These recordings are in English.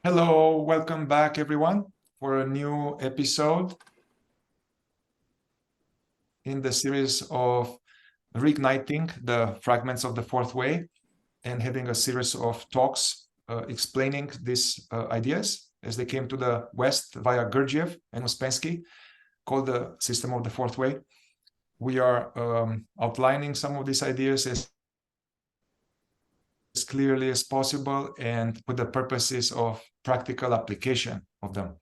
Hello, welcome back everyone for a new episode in the series of reigniting the fragments of the fourth way and having a series of talks explaining these ideas as they came to the West via Gurdjieff and Ouspensky, called the system of the fourth way. We are outlining some of these ideas as clearly as possible and with the purposes of practical application of them.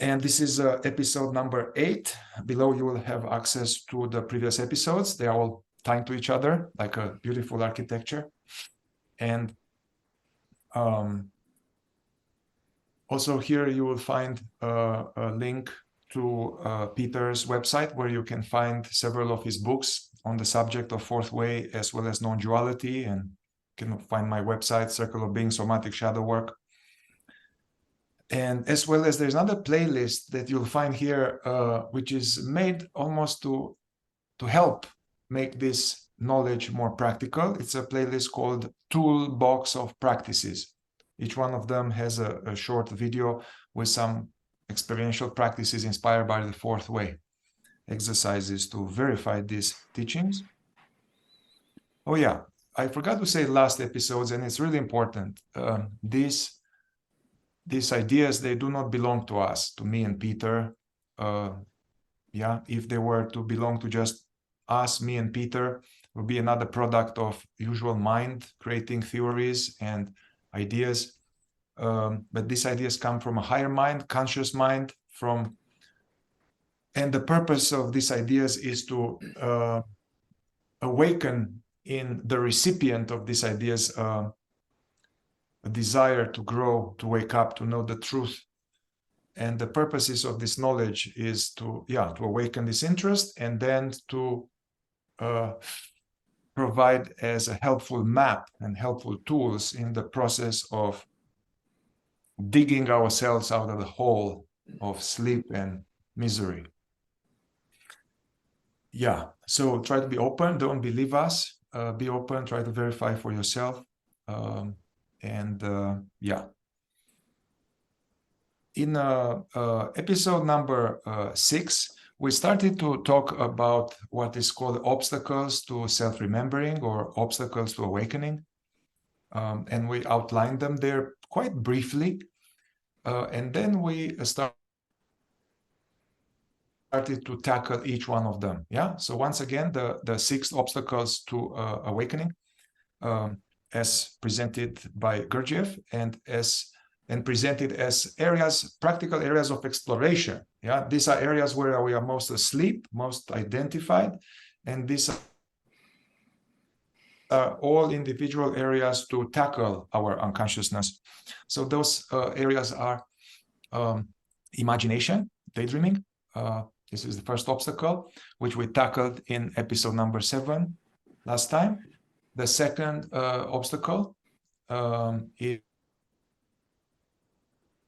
And this is episode number 8. Below you will have access to the previous episodes. They are all tied to each other like a beautiful architecture. And also here you will find a link to Peter's website where you can find several of his books on the subject of fourth way as well as non-duality, and you can find my website, Circle of Being, Somatic Shadow Work. And as well as there's another playlist that you'll find here, which is made almost to help make this knowledge more practical. It's a playlist called Toolbox of Practices. Each one of them has a short video with some experiential practices inspired by the fourth way, exercises to verify these teachings. Oh yeah, I forgot to say last episodes, and it's really important. These ideas, they do not belong to us, to me and Peter. If they were to belong to just us, me and Peter, it would be another product of usual mind, creating theories and ideas. But these ideas come from a higher mind, conscious mind, and the purpose of these ideas is to awaken in the recipient of these ideas a desire to grow, to wake up, to know the truth. And the purposes of this knowledge is to awaken this interest and then to provide as a helpful map and helpful tools in the process of digging ourselves out of the hole of sleep and misery. So try to be open, don't believe us, be open, try to verify for yourself. In episode number 6, we started to talk about what is called obstacles to self-remembering or obstacles to awakening. And we outlined them there quite briefly. And then we started to tackle each one of them. So once again, the 6 obstacles to awakening, as presented by Gurdjieff and presented as areas, practical areas of exploration. These are areas where we are most asleep, most identified, and these are all individual areas to tackle our unconsciousness. So those areas are imagination, daydreaming. This is the first obstacle, which we tackled in episode number 7 last time. The second obstacle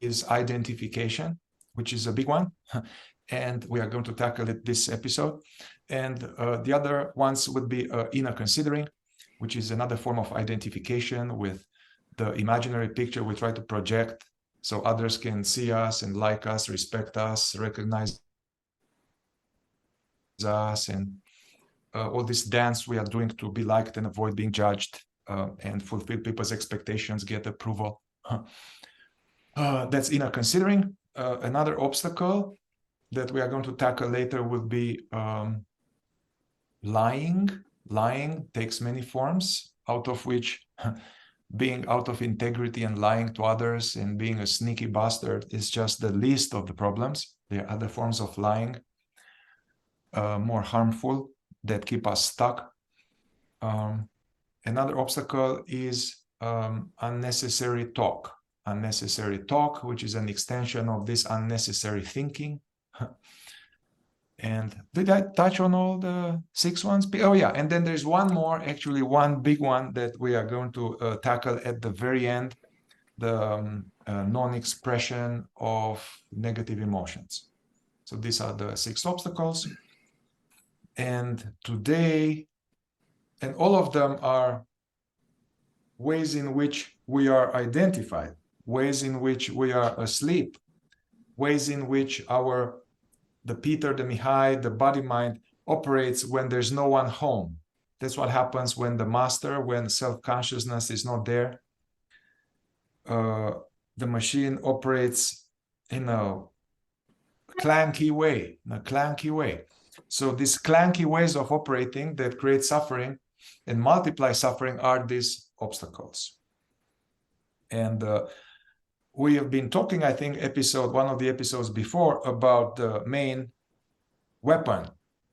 is identification, which is a big one, and we are going to tackle it this episode. And the other ones would be inner considering, which is another form of identification with the imaginary picture we try to project so others can see us and like us, respect us, recognize us, and all this dance we are doing to be liked and avoid being judged and fulfill people's expectations, get approval. That's inner considering. Another obstacle that we are going to tackle later will be lying. Lying takes many forms, out of which being out of integrity and lying to others and being a sneaky bastard is just the least of the problems. There are other forms of lying, more harmful, that keep us stuck. Another obstacle is unnecessary talk. Unnecessary talk, which is an extension of this unnecessary thinking. And did I touch on all the 6 ones? Oh yeah, and then there's one more, actually one big one that we are going to tackle at the very end, the non-expression of negative emotions. So these are the 6 obstacles. And today, and all of them are ways in which we are identified. ways in which we are asleep, ways in which the Peter, the Mihai, the body mind operates when there's no one home. That's what happens when the master, when self-consciousness is not there. The machine operates in a clanky way, So these clanky ways of operating that create suffering and multiply suffering are these obstacles. And we have been talking, I think, one of the episodes before, about the main weapon,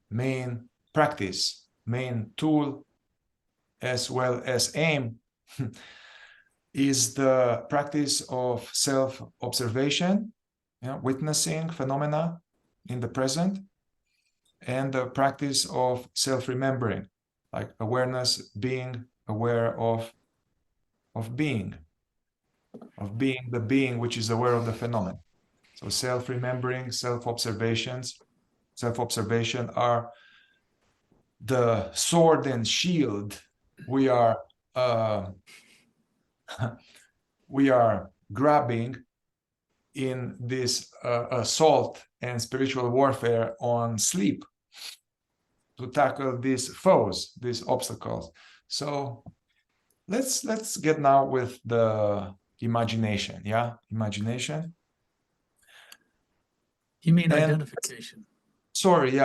main practice, main tool, as well as aim, is the practice of self-observation, witnessing phenomena in the present, and the practice of self-remembering, like awareness, being aware of being the being which is aware of the phenomenon. So self-remembering, self-observation are the sword and shield we are grabbing in this assault and spiritual warfare on sleep, to tackle these foes, these obstacles. So let's get now with the imagination. Imagination. You mean identification? Sorry.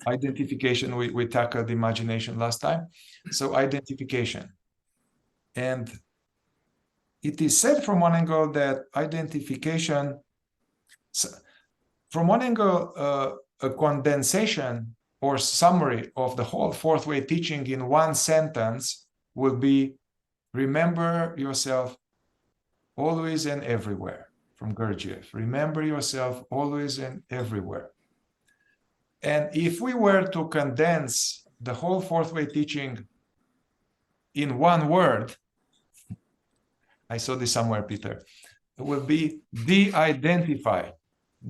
Identification. We tackled imagination last time. So identification. And it is said from one angle that identification, from one angle, a condensation or summary of the whole fourth way teaching in one sentence will be: remember yourself always and everywhere, from Gurdjieff. Remember yourself always and everywhere. And if we were to condense the whole fourth way teaching in one word, I saw this somewhere, Peter, it will be de-identify.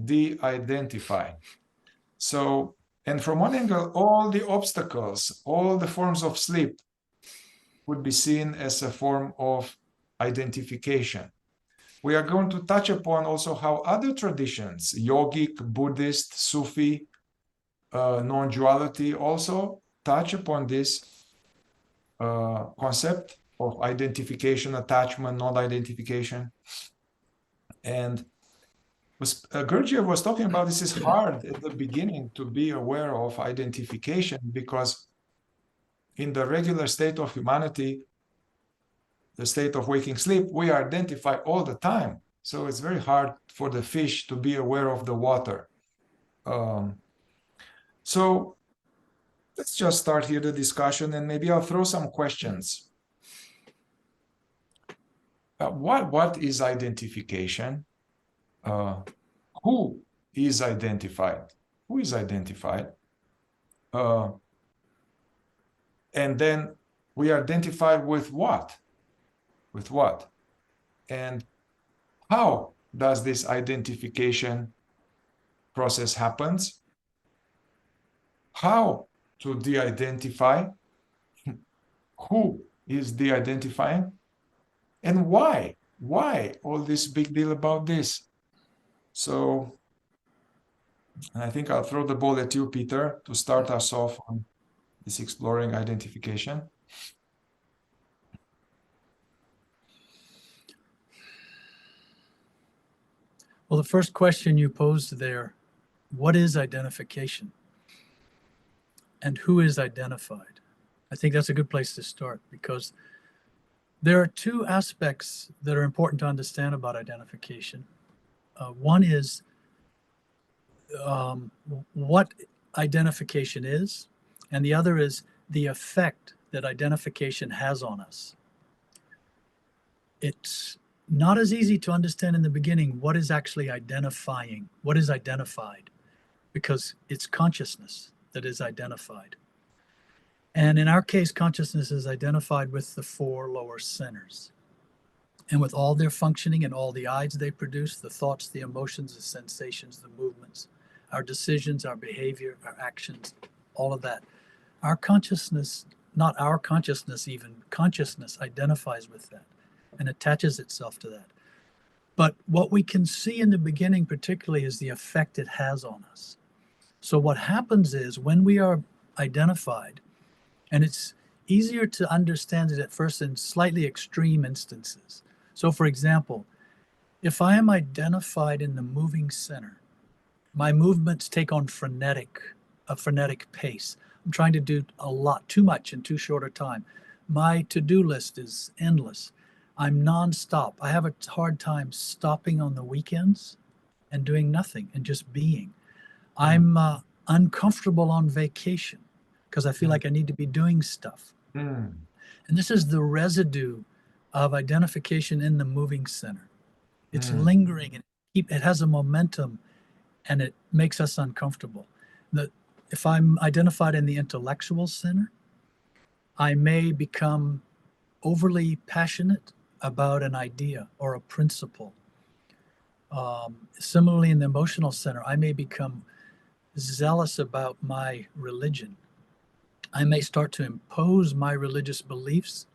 De-identify. So, and from one angle, all the obstacles, all the forms of sleep would be seen as a form of identification. We are going to touch upon also how other traditions, yogic, Buddhist, Sufi, non-duality, also touch upon this concept of identification, attachment, non-identification. And Gurdjieff was talking about this is hard at the beginning to be aware of identification, because in the regular state of humanity, the state of waking sleep, we identify all the time. So it's very hard for the fish to be aware of the water. So let's just start here the discussion, and maybe I'll throw some questions. What is identification? Who is identified? Who is identified? And then we identify with what? With what? And how does this identification process happens? How to de-identify? Who is de-identifying? And why? Why all this big deal about this? So I think I'll throw the ball at you, Peter, to start us off on this exploring identification. Well, the first question you posed there, what is identification? And who is identified? I think that's a good place to start, because there are two aspects that are important to understand about identification. One is what identification is, and the other is the effect that identification has on us. It's not as easy to understand in the beginning what is actually identifying, what is identified, because it's consciousness that is identified. And in our case, consciousness is identified with the four lower centers. And with all their functioning and all the ides they produce, the thoughts, the emotions, the sensations, the movements, our decisions, our behavior, our actions, all of that. Our consciousness, not our consciousness even, consciousness identifies with that. and attaches itself to that. But what we can see in the beginning particularly is the effect it has on us. So what happens is when we are identified, and it's easier to understand it at first in slightly extreme instances. So for example, if I am identified in the moving center, my movements take on a frenetic pace. I'm trying to do a lot, too much in too short a time. My to-do list is endless. I'm nonstop. I have a hard time stopping on the weekends and doing nothing and just being. I'm uncomfortable on vacation because I feel like I need to be doing stuff. And this is the residue of identification in the moving center. It's lingering and it has a momentum, and it makes us uncomfortable. If I'm identified in the intellectual center, I may become overly passionate about an idea or a principle. Similarly, in the emotional center, I may become zealous about my religion. I may start to impose my religious beliefs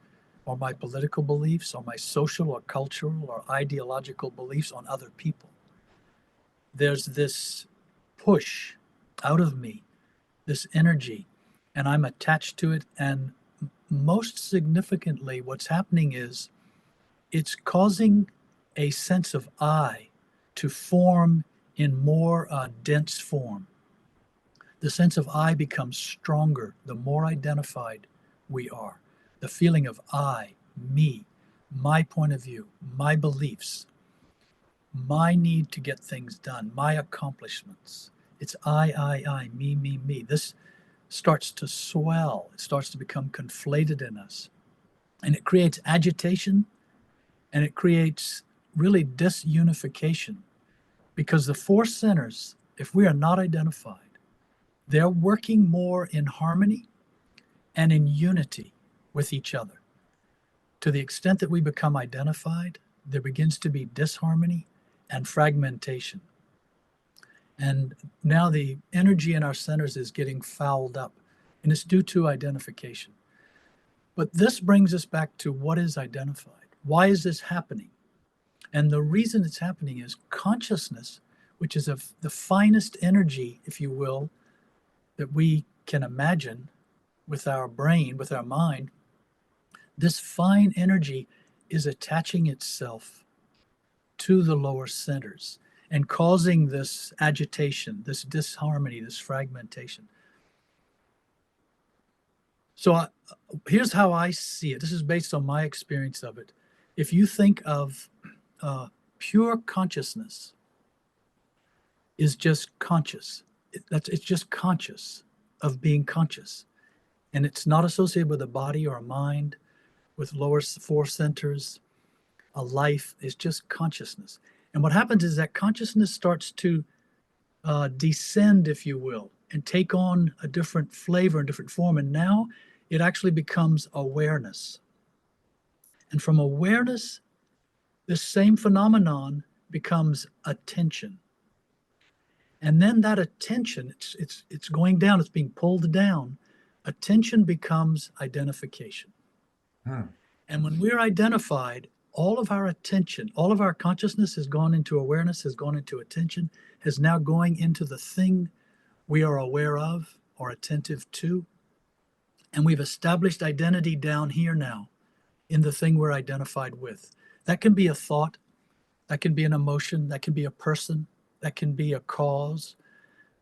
or my political beliefs or my social or cultural or ideological beliefs on other people. There's this push out of me, this energy, and I'm attached to it. And most significantly, what's happening is it's causing a sense of I to form in more dense form. The sense of I becomes stronger the more identified we are. The feeling of I, me, my point of view, my beliefs, my need to get things done, my accomplishments. It's I, me. This starts to swell. It starts to become conflated in us. And it creates agitation, and it creates really disunification, because the four centers, if we are not identified, they're working more in harmony and in unity with each other. To the extent that we become identified, there begins to be disharmony and fragmentation. And now the energy in our centers is getting fouled up, and it's due to identification. But this brings us back to what is identified. Why is this happening? And the reason it's happening is consciousness, which is the finest energy, if you will, that we can imagine with our brain, with our mind. This fine energy is attaching itself to the lower centers and causing this agitation, this disharmony, this fragmentation. So here's how I see it. This is based on my experience of it. If you think of pure consciousness is just conscious. It's just conscious of being conscious. And it's not associated with a body or a mind, with lower four centers, a life. It's just consciousness. And what happens is that consciousness starts to descend, if you will, and take on a different flavor and different form. And now it actually becomes awareness. And from awareness, this same phenomenon becomes attention. And then that attention, it's going down, it's being pulled down. Attention becomes identification. And when we're identified, all of our attention, all of our consciousness has gone into awareness, has gone into attention, has now going into the thing we are aware of or attentive to. And we've established identity down here now in the thing we're identified with. That can be a thought, that can be an emotion, that can be a person, that can be a cause,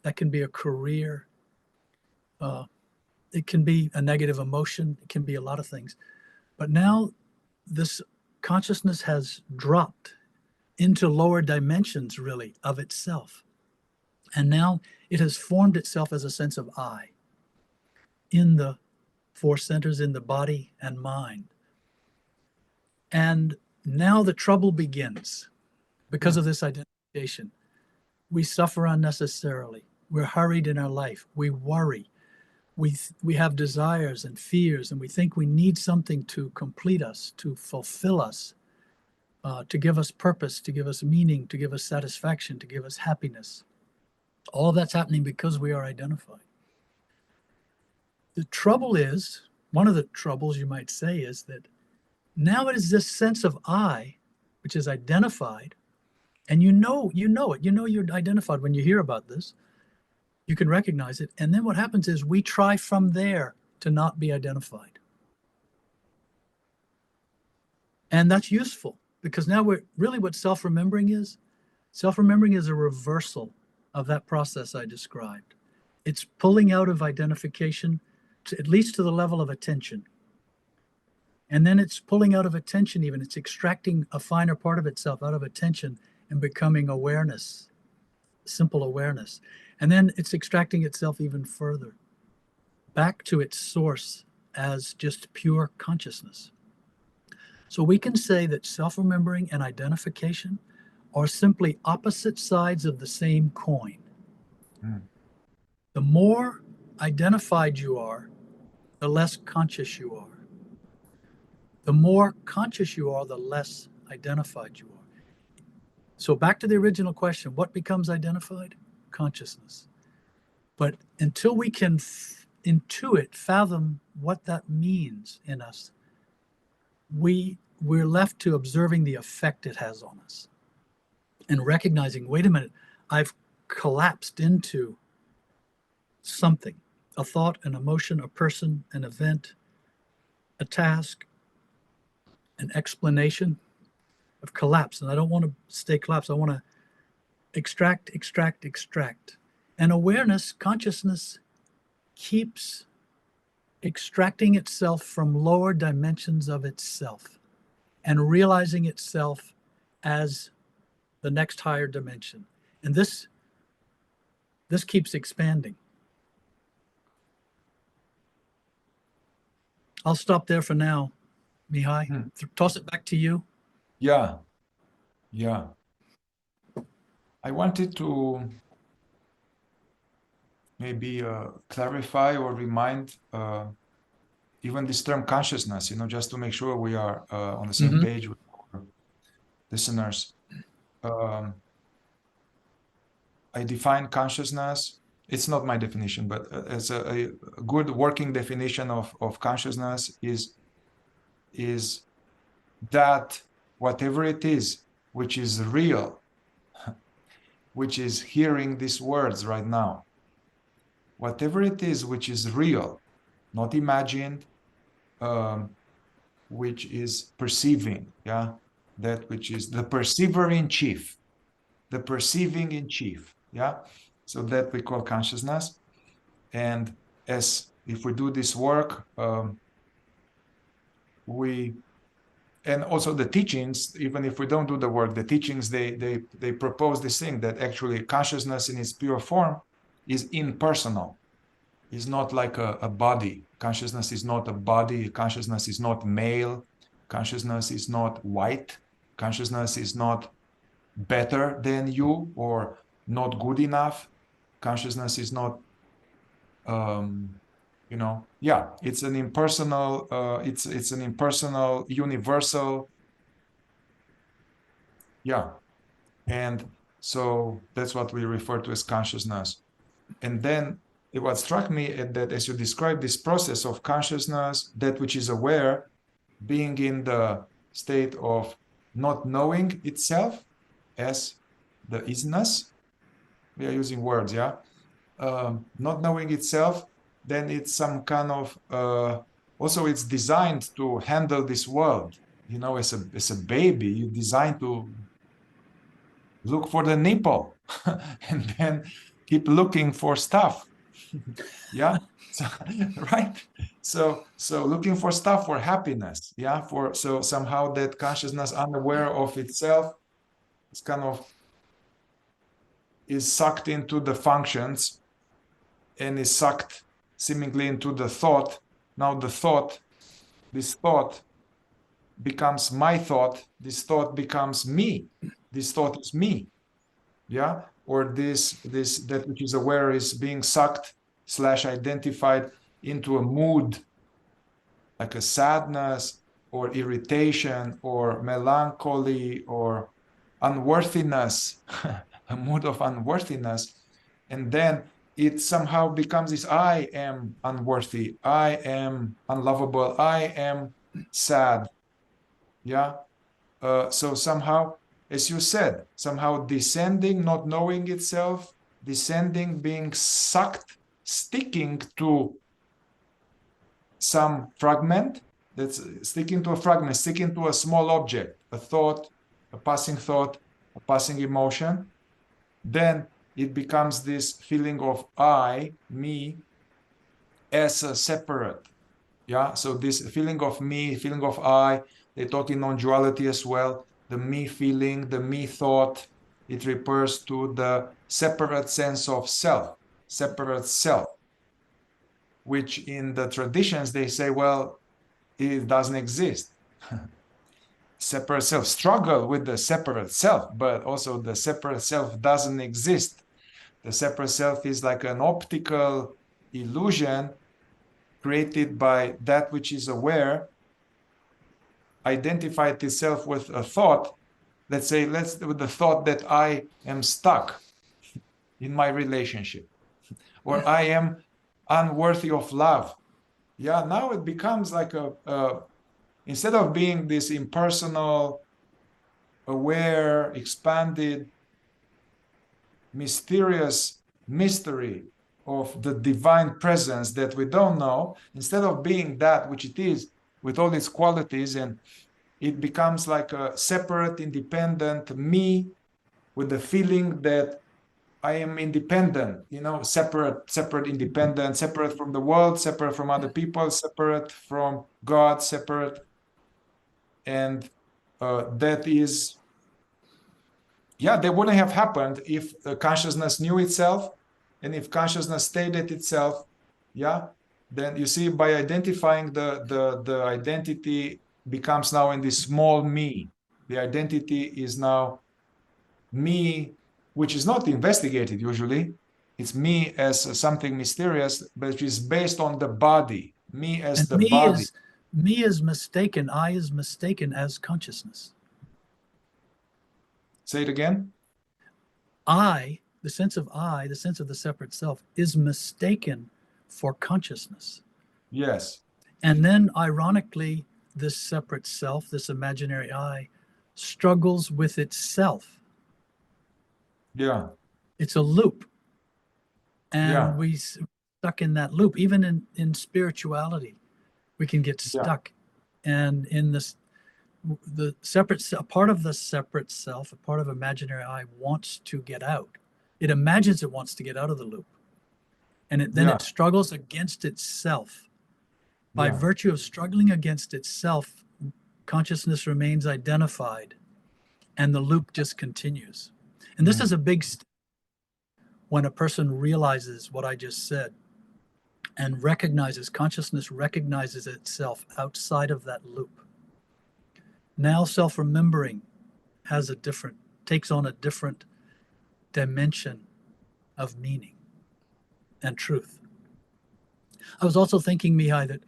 that can be a career. It can be a negative emotion, it can be a lot of things. But now this consciousness has dropped into lower dimensions, really, of itself. And now it has formed itself as a sense of I in the four centers, in the body and mind. And now the trouble begins because of this identification. We suffer unnecessarily. We're hurried in our life. We worry. We have desires and fears, and we think we need something to complete us, to fulfill us, to give us purpose, to give us meaning, to give us satisfaction, to give us happiness. All that's happening because we are identified. The trouble is, one of the troubles you might say is that Now it is this sense of I, which is identified, and you know it. You know you're identified when you hear about this. You can recognize it. And then what happens is we try from there to not be identified. And that's useful because now we're really what self-remembering is. Self-remembering is a reversal of that process I described. It's pulling out of identification, at least to the level of attention. And then it's pulling out of attention even. It's extracting a finer part of itself out of attention and becoming awareness, simple awareness. And then it's extracting itself even further, back to its source as just pure consciousness. So we can say that self-remembering and identification are simply opposite sides of the same coin. Mm. The more identified you are, the less conscious you are. The more conscious you are, the less identified you are. So back to the original question, what becomes identified? Consciousness. But until we can intuit, fathom what that means in us, we're left to observing the effect it has on us and recognizing, wait a minute, I've collapsed into something, a thought, an emotion, a person, an event, a task, an explanation. I've collapsed, and I don't want to stay collapsed. I want to extract. And awareness, consciousness, keeps extracting itself from lower dimensions of itself and realizing itself as the next higher dimension. And this keeps expanding. I'll stop there for now, Mihai. Toss it back to you. Yeah. I wanted to maybe clarify or remind even this term consciousness, just to make sure we are on the same page with our listeners. I define consciousness. It's not my definition, but as a good working definition of consciousness is that whatever it is which is real, which is hearing these words right now, whatever it is which is real, not imagined, which is perceiving, that which is the perceiver in chief, the perceiving in chief, so that we call consciousness. And if we do this work, and also the teachings, even if we don't do the work, the teachings, they propose this thing that actually consciousness in its pure form is impersonal. Is not like a body. Consciousness is not a body. Consciousness is not male. Consciousness is not white. Consciousness is not better than you or not good enough. Consciousness is not, it's an impersonal, it's an impersonal, universal, and so that's what we refer to as consciousness. And then what struck me is that as you describe this process of consciousness, that which is aware, being in the state of not knowing itself as the isness, we are using words, not knowing itself, then it's some kind of, also it's designed to handle this world, as a baby, you're designed to look for the nipple and then keep looking for stuff. So, right. So looking for stuff for happiness. So somehow that consciousness unaware of itself is sucked into the functions and is sucked seemingly into the thought. Now this thought becomes my thought. This thought becomes me. This thought is me. Or that which is aware is being sucked / identified into a mood, like a sadness or irritation or melancholy or unworthiness, a mood of unworthiness. And then it somehow becomes this: I am unworthy, I am unlovable, I am sad, Yeah. So somehow, as you said, somehow descending, not knowing itself, descending, being sucked, sticking to some fragment, that's sticking to a fragment, sticking to a small object, a thought, a passing emotion. Then it becomes this feeling of I, me, as a separate. Yeah. So this feeling of me, feeling of I, they talk in non-duality as well. The me feeling, the me thought, it refers to the separate sense of self, separate self, which in the traditions they say, well, it doesn't exist. Separate self, struggle with the separate self, but also the separate self doesn't exist. The separate self is like an optical illusion created by that which is aware, identified itself with a thought. Let's say, with the thought that I am stuck in my relationship, or I am unworthy of love. Yeah, now it becomes like instead of being this impersonal, aware, expanded, mysterious mystery of the divine presence that we don't know, instead of being that which it is with all its qualities, and it becomes like a separate, independent me with the feeling that I am independent, separate, independent, separate from the world, separate from other people, separate from God, separate. And that is, yeah, that wouldn't have happened if consciousness knew itself, and if consciousness stayed at itself. Yeah, then you see, by identifying the identity becomes now in this small me. The identity is now me, which is not investigated usually. It's me as something mysterious, but which is based on the body. Me as And the body. me is mistaken, I is mistaken as consciousness. Say it again. I, the sense of I, the sense of the separate self, is mistaken for consciousness. Yes. And then, ironically, this separate self, this imaginary I, struggles with itself. Yeah. It's a loop. And Yeah. we stuck in that loop. Even in spirituality, we can get Yeah. stuck. And in this, the separate self, part of the separate self, a part of imaginary I wants to get out. It imagines it wants to get out of the loop. And then Yeah. it struggles against itself. By Yeah. virtue of struggling against itself, consciousness remains identified and the loop just continues. And this is a big step when a person realizes what I just said and consciousness recognizes itself outside of that loop. Now self-remembering takes on a different dimension of meaning and truth. I was also thinking, Mihai, that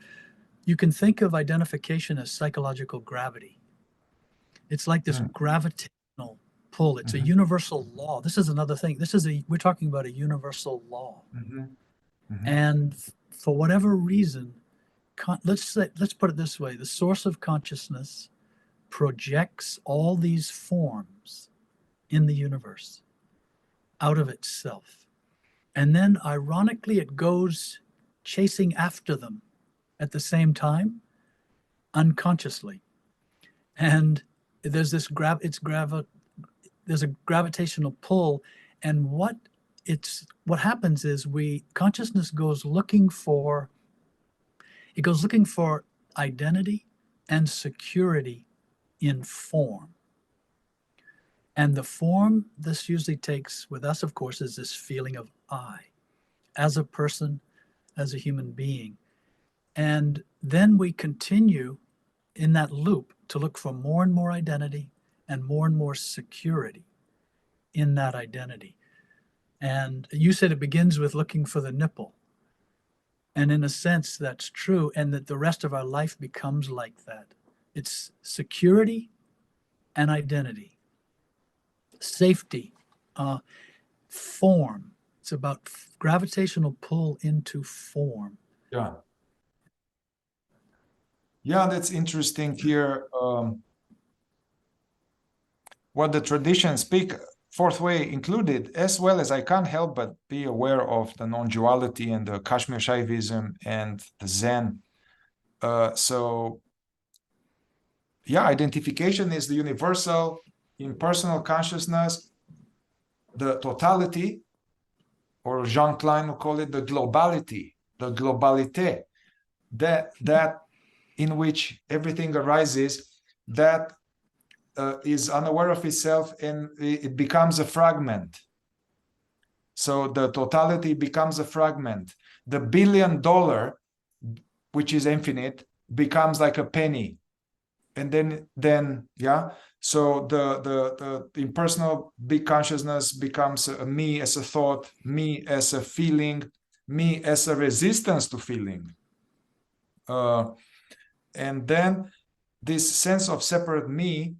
you can think of identification as psychological gravity. It's like this gravitational pull. It's a universal law. This is another thing. We're talking about a universal law. And for whatever reason, let's put it this way: the source of consciousness projects all these forms in the universe out of itself. And then ironically, it goes chasing after them at the same time, unconsciously. And there's this there's a gravitational pull. And what happens is consciousness goes looking for identity and security in form. And the form this usually takes with us, of course, is this feeling of I, as a person, as a human being. And then we continue in that loop to look for more and more identity and more security in that identity. And you said it begins with looking for the nipple. And in a sense, that's true. And that the rest of our life becomes like that. It's security and identity, safety, form. It's about gravitational pull into form. Yeah. Yeah, that's interesting here. what the traditions speak, fourth way included, as well as I can't help but be aware of the non-duality and the Kashmir Shaivism and the Zen. So yeah, identification is the universal impersonal consciousness, the totality, or Jean Klein will call it the globality, the globalite, that in which everything arises, that is unaware of itself, and it becomes a fragment. So the totality becomes a fragment. The $1 billion, which is infinite, becomes like a penny. And then yeah. So the impersonal big consciousness becomes me as a thought, me as a feeling, me as a resistance to feeling. And then this sense of separate me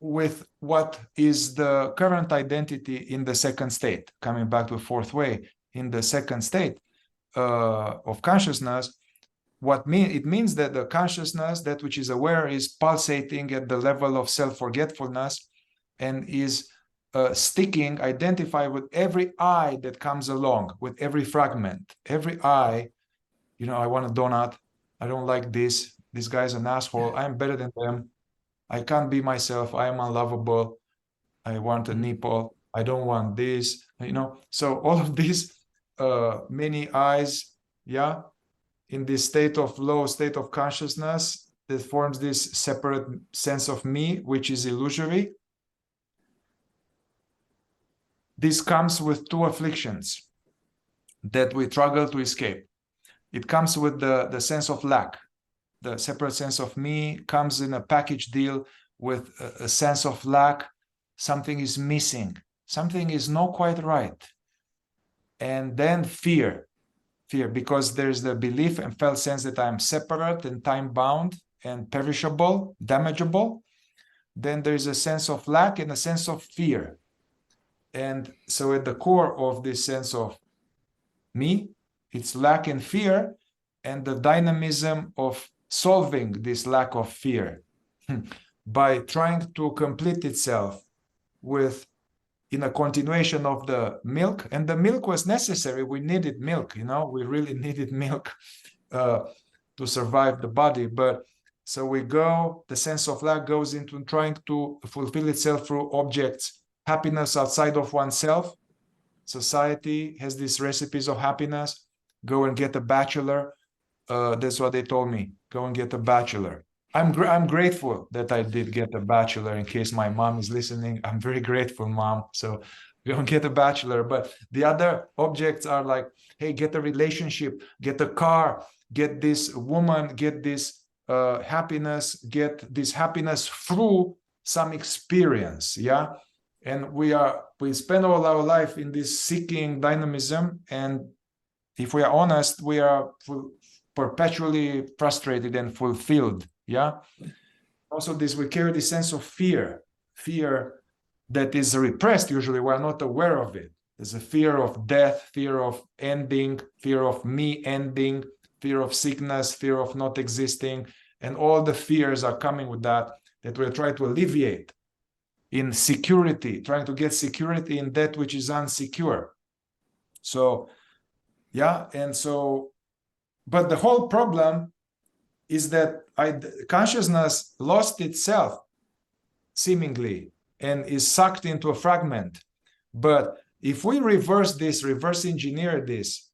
with what is the current identity in the second state, coming back to the fourth way, in the second state of consciousness, it means that the consciousness, that which is aware, is pulsating at the level of self-forgetfulness and is sticking, identified with every I that comes along, with every fragment, every I, I want a donut, I don't like this guy's an asshole, I'm better than them, I can't be myself, I am unlovable, I want a nipple, I don't want this, so all of these many I's, yeah, in this state of low state of consciousness that forms this separate sense of me, which is illusory. This comes with two afflictions that we struggle to escape. It comes with the sense of lack. The separate sense of me comes in a package deal with a sense of lack. Something is missing. Something is not quite right. And then fear, because there's the belief and felt sense that I'm separate and time-bound and perishable, damageable. Then there's a sense of lack and a sense of fear. And so at the core of this sense of me, it's lack and fear, and the dynamism of solving this lack of fear by trying to complete itself in a continuation of the milk. And the milk was necessary. We needed milk, we really needed milk to survive the body. But so the sense of lack goes into trying to fulfill itself through objects, happiness outside of oneself. Society has these recipes of happiness. Go and get a bachelor. That's what they told me. Go and get a bachelor. I'm grateful that I did get a bachelor, in case my mom is listening. I'm very grateful, Mom. So go and get a bachelor. But the other objects are like, hey, get a relationship, get a car, get this woman, get this happiness, get this happiness through some experience. Yeah. And we spend all our life in this seeking dynamism. And if we are honest, we are perpetually frustrated and fulfilled. Yeah. Also, we carry this sense of fear that is repressed. Usually, we're not aware of it. There's a fear of death, fear of ending, fear of me ending, fear of sickness, fear of not existing, and all the fears are coming with that we're trying to alleviate in security, trying to get security in that which is unsecure. So, yeah, and so, but the whole problem is that consciousness lost itself, seemingly, and is sucked into a fragment. But if we reverse engineer this,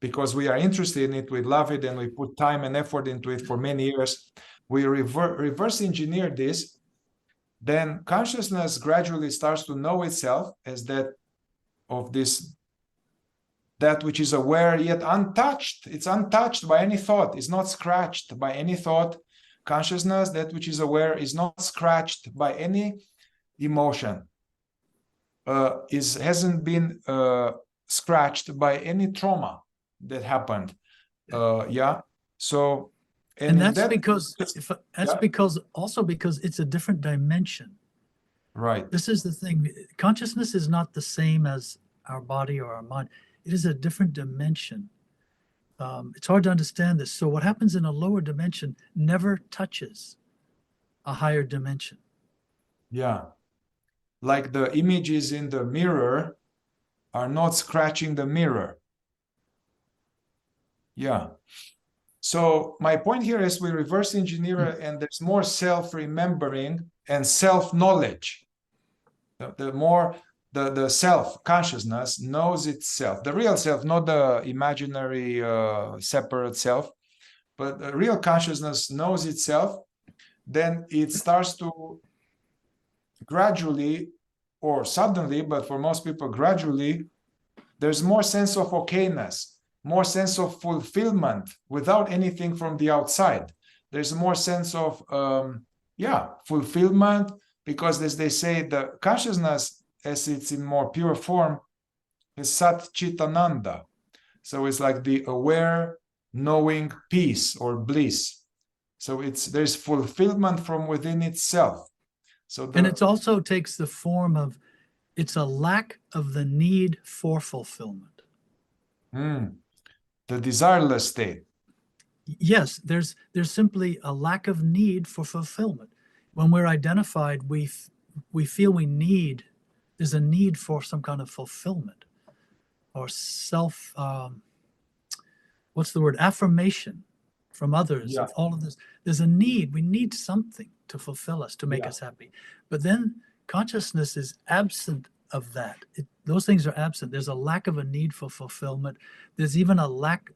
because we are interested in it, we love it, and we put time and effort into it for many years, we reverse engineer this, then consciousness gradually starts to know itself as that which is aware yet untouched. It's untouched by any thought. It's not scratched by any thought. Consciousness, that which is aware, is not scratched by any emotion. Hasn't been scratched by any trauma that happened. Yeah. So, and that's because it's a different dimension. Right. This is the thing. Consciousness is not the same as our body or our mind. It is a different dimension. It's hard to understand this. So what happens in a lower dimension never touches a higher dimension. Yeah. Like the images in the mirror are not scratching the mirror. Yeah. So my point here is we reverse engineer and there's more self-remembering and self-knowledge. The more the self-consciousness knows itself, the real self, not the imaginary separate self, but the real consciousness knows itself, then it starts to gradually or suddenly, but for most people gradually, there's more sense of okayness, more sense of fulfillment without anything from the outside. There's more sense of fulfillment, because as they say, the consciousness as it's in more pure form is Sat Chit Ananda. So it's like the aware knowing peace or bliss. So there's fulfillment from within itself. So And it also takes the form of, it's a lack of the need for fulfillment. The desireless state. Yes, there's simply a lack of need for fulfillment. When we're identified, we feel there's a need for some kind of fulfillment or what's the word? Affirmation from others, of all of this. There's a need. We need something to fulfill us, to make us happy. But then consciousness is absent of that. Those things are absent. There's a lack of a need for fulfillment. There's even a lack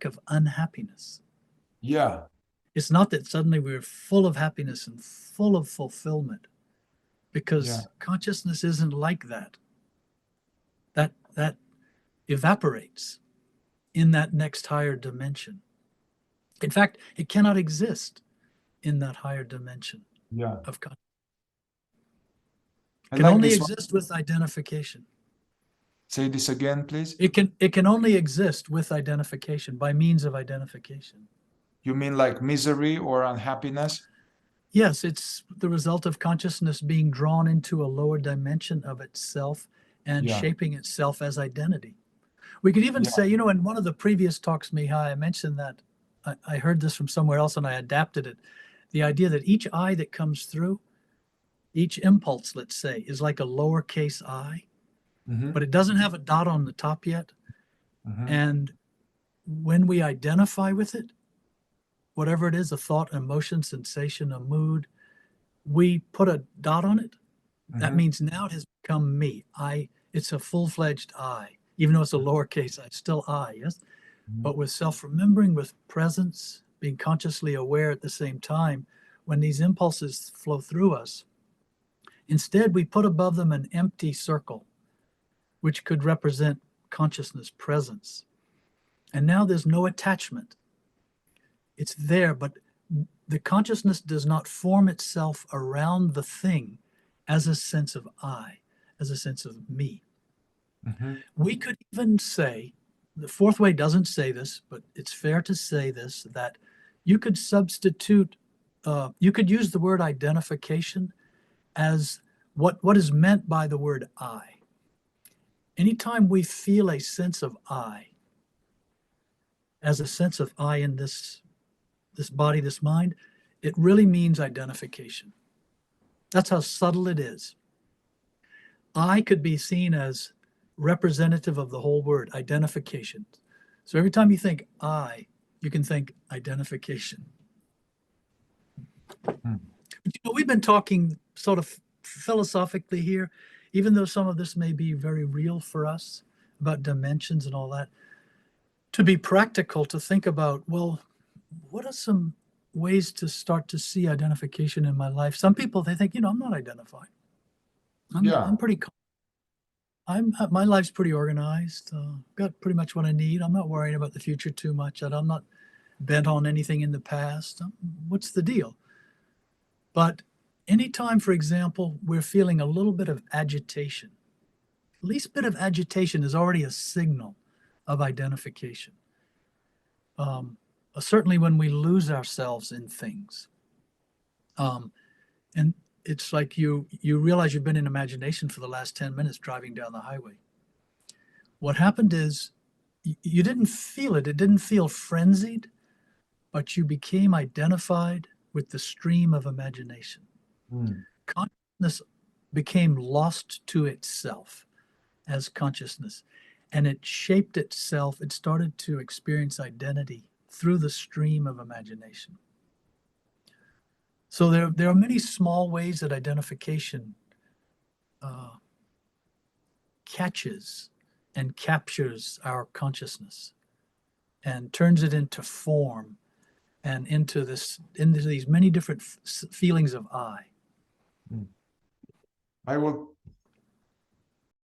of unhappiness. Yeah. It's not that suddenly we're full of happiness and full of fulfillment, because consciousness isn't like that. That evaporates in that next higher dimension. In fact, it cannot exist in that higher dimension of consciousness. It can only exist with identification. Say this again, please. It can only exist with identification, by means of identification. You mean like misery or unhappiness? Yes, it's the result of consciousness being drawn into a lower dimension of itself and shaping itself as identity. We could even say, in one of the previous talks, Mihai, I mentioned that I heard this from somewhere else and I adapted it. The idea that each I that comes through, each impulse, let's say, is like a lowercase I, but it doesn't have a dot on the top yet. And when we identify with it, whatever it is, a thought, emotion, sensation, a mood, we put a dot on it. That means now it has become me. It's a full-fledged I. Even though it's a lowercase I, it's still I, yes? But with self-remembering, with presence, being consciously aware at the same time, when these impulses flow through us, instead we put above them an empty circle, which could represent consciousness, presence. And now there's no attachment. It's there, but the consciousness does not form itself around the thing as a sense of I, as a sense of me. We could even say, the fourth way doesn't say this, but it's fair to say this, that you could substitute, you could use the word identification as what is meant by the word I. Anytime we feel a sense of I, as a sense of I in this body, this mind, it really means identification. That's how subtle it is. I could be seen as representative of the whole word, identification. So every time you think I, you can think identification. But, we've been talking sort of philosophically here, even though some of this may be very real for us about dimensions and all that, to be practical, to think about, well, what are some ways to start to see identification in my life? Some people, they think, I'm not identified. I'm pretty calm. My life's pretty organized. Got pretty much what I need. I'm not worrying about the future too much. I'm not bent on anything in the past. What's the deal? But anytime, for example, we're feeling a little bit of agitation, the least bit of agitation is already a signal of identification. Certainly when we lose ourselves in things. And it's like you realize you've been in imagination for the last 10 minutes driving down the highway. What happened is you didn't feel it. It didn't feel frenzied, but you became identified with the stream of imagination. Mm. Consciousness became lost to itself as consciousness, and it shaped itself. It started to experience identity through the stream of imagination. So there are many small ways that identification catches and captures our consciousness and turns it into form and into these many different feelings of I. I will